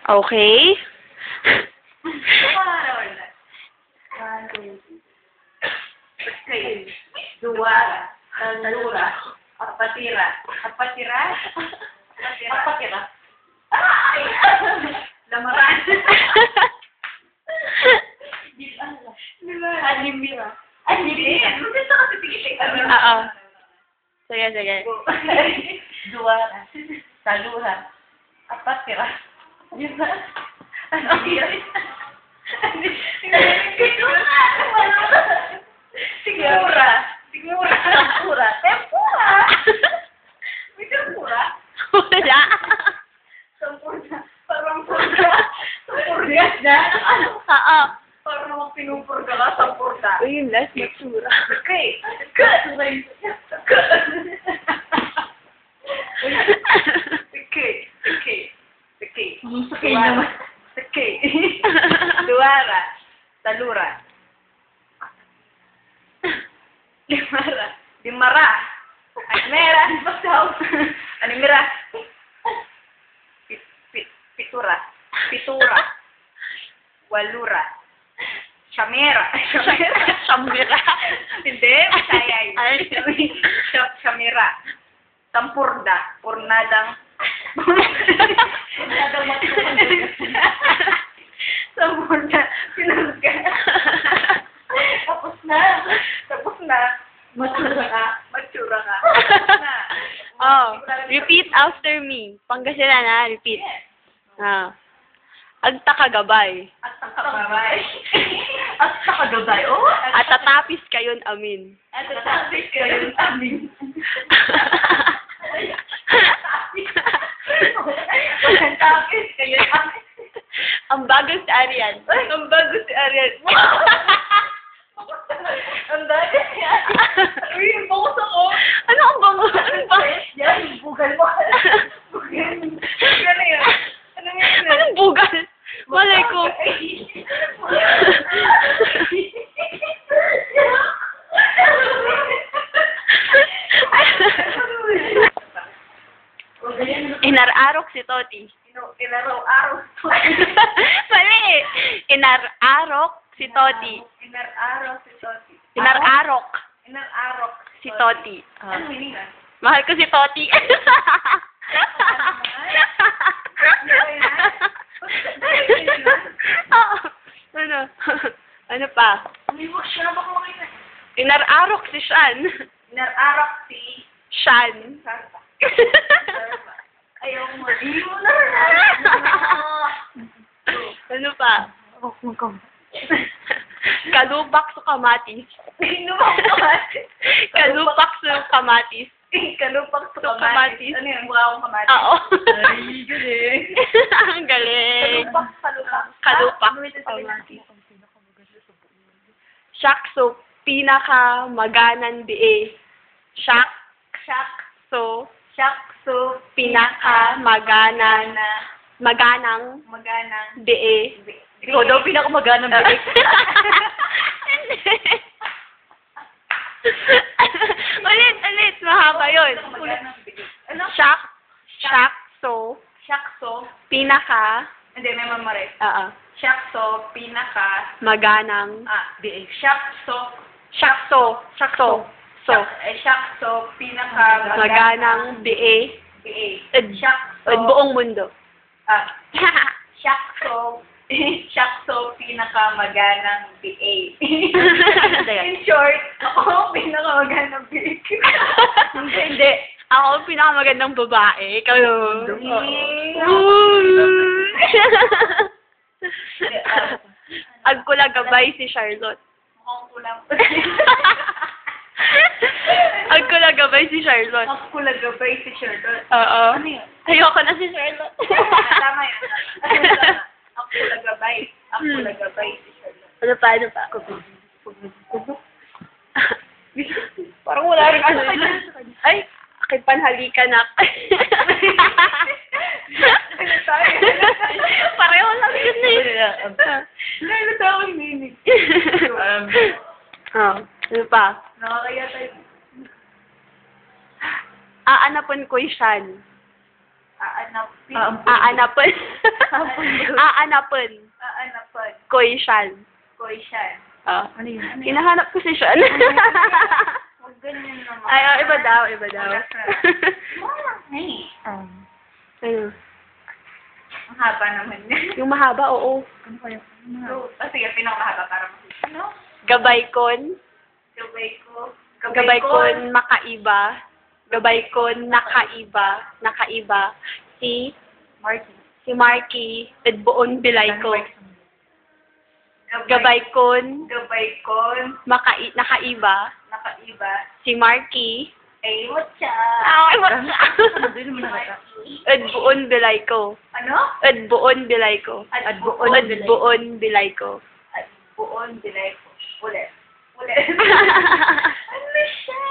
Okay? Duwara, talura, apatira, apatira, apatira, ay! Lamaran. Animira. Animira. Hindi sa kasi tigit. Oo. Sige, sige. Duwara, talura, apatira. Animira. Sigura. Sigura. Tempura. Tempura. May tempura. Wala. Tempura. Parang purga. Tempura na. Oo. Parang naman pinupurga ka sa purga. Uy, yung last matsura. Okay. Good. Good. Okay. Okay. Okay. Okay naman. Okay. Duwara. Talura. Limara. Limara. Animera. Animera. Pitura. Pitura. Walura. Shamera. Shamera. Shamira. Hindi, masaya yun. Ay. Shamera. Tampurda. Purnadang. Purnadang Tampurda. Pinurga. Tapos na. Tapos na. Matsura ka. Matsura ka. Tapos na. Oh, repeat after me. Pangasinan na, repeat. Ah. Agta kagabay. At takagabay. At takagabay. Oh. At tatapis kayon amin. At tatapis kayo amin. At tatapis kayo amin. Ang bago si Arian. Ay, ang bago si Ariel. Ang bago si Ariel. Uy, yung bukos ako. Ano ang bango? Ano ba? Yan, yung bugal mo. Bugal. Bugal na yun. Ano yun? Anong bugal? Malay ko. Inararok si Toti. Inaraw-araw. Mali. Inararok si Toti. Inaraw si Toti. Inararok Inararok si Toti. Ano meaning ah? Mahal ko si Toti. Oo. Ano? Ano pa? Umiwag siya na baka makita. Inararok si Shan. Inararok si Shan. Santa. Ayaw mo. Ayaw na. Ano pa? Kalupak sa kamatis. Inumak kamatis. Kalupak sa kamatis. Kalupak sa Sa kamatis. kamatis. Ano yun? Mukha akong kamatis. Oo. Ay, galing. Ang galing. Kalupak. Kalupak. Ano ito kamatis? Shakso, pinaka maganan BA. Shakso, pinaka maganan maganang BA. Ikaw daw pinakamaganang bilik. Ulit, mahaba yun. Shakso, pinaka, Hindi, may mamare. Shakso, pinaka, maganang, biig. Shakso, shakso, pinaka, maganang BA. biig. At buong mundo. Shakso, pinaka-maganang BA. yan? In short, ako pinaka-maganang BA. Hindi. Ako ang pinakamagandang babae. Kayo. Agkulagabay si Charlotte. Mukhang kulang. Agkulagabay si Charlotte. Ang kulagabay si Charlotte. Oo. Ano yun? Ayoko na si Charlotte. Tama yan. Ang kulagabay. Ang kulagabay si Charlotte. Ano pa? Parang wala rin ano. Ay, aking panhalika na. Pareho lang yun eh. Ano daw ang meaning? Ano pa? Nakakaya tayo. Aanapon ko Shan. Aanapin. Aanapon. Aanapan. Aanapan. Koy Shan. Koy siya. Ah. Ano yun? Hinahanap ko si Shan. Huwag ganyan naman. Ay, oh, iba daw, iba daw. Wala ka. Wala ka eh. Ano? Ang haba naman yan. Yung mahaba, oo. Ano kaya? So, sige, pinakamahaba para makita. Ano? Gabaykon. Gabay ko. Gabaykon makaiba. Gabaykon nakaiba. Nakaiba. Si Marky. Marky. Edbuon bilay ko. Gabaykon Gabaykon. nakaiba. Nakaiba. Si Marky. Ay, whatcha? Ay, what's Hindi naman nakata. Edbuon bilay ko. Ano? Edbuon bilay ko. Adbuon. Edbuon bilay ko. Adbuon. Bilay ko. Ulit. Ulit. Ano siya?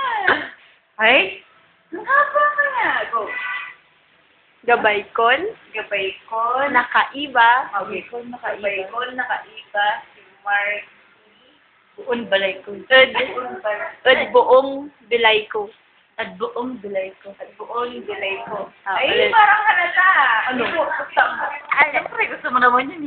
Ay? Ang haba kaya. Go. Gabaykon Gabaykon. nakaiba. Gabaykon. Nakaiba. Si Marky. Buon balay ko. Buon pala. Edbuong bilay ko. At buong bilay ko. Adbuon. Bilay ko. Ah, Ay, ulit. parang halata. Ano? Gusto mo. Ay, siyempre gusto mo naman yun.